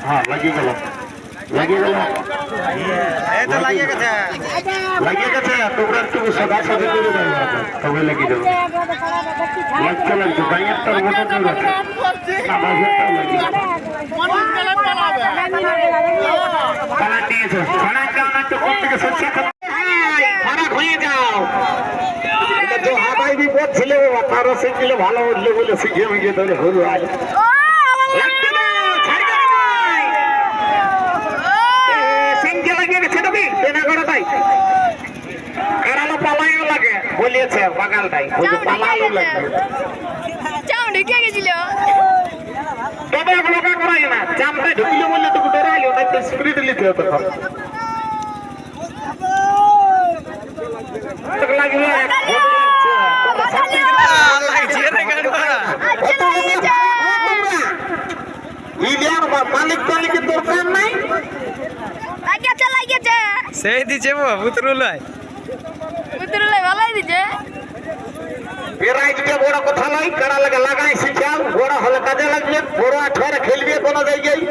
হ্যাঁ লাগিয়ে গেল লাগিয়ে গেছে তোমরা একটু সদা সদি করে দেবো তবে লাগিয়ে দেবো লাগছে গাইয়ের তার মতো দূর আছে না বাঘেরটাও লাগিয়ে কালার নিয়েছে খানা কারণ একটু কোন থেকে সরষে ফারাক হয়ে যাও जो हाथाई भी बहुत छिले 18 से किलो ভালো উঠলে বলে শিখে মিগে ধরে হলো আজ লাগতে না ছাড় না সিংকে লাগিয়ে গেছে তুমি তেনা করে তাই কারালো পালাইও লাগে বলিয়েছে বাগালটাই ওই পালালো লাগে চাম ঢুকে গেছিল তবে ব্লকা করাই না চামটা ঢুকলে বললে তো ডরাইলো না তো স্পিরিট নিতে হতো লাগিয়ে সেই দিছে পুতুরুলাই ভালোই দিছে বড় কথা নয় কারা লাগে লাগাই শিখাও বড় হলে কাজে লাগবে বড় 18 খেলবে কোন জায়গায়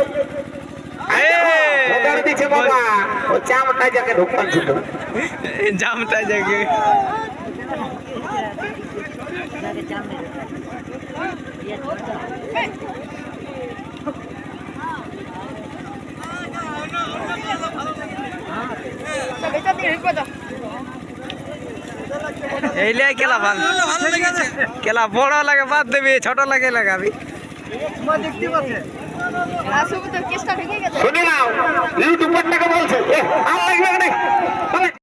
দিচ্ছে বাবা ও চামটা যাকে ঢুকতাম ছিল জামটা জাগে এইলে খেলা ভালো খেলা বড় লাগে বাদ দেবে ছোট লাগে লাগাবি শুনে নাও ইউটিউবার টাকা বলছে আর লাগবে না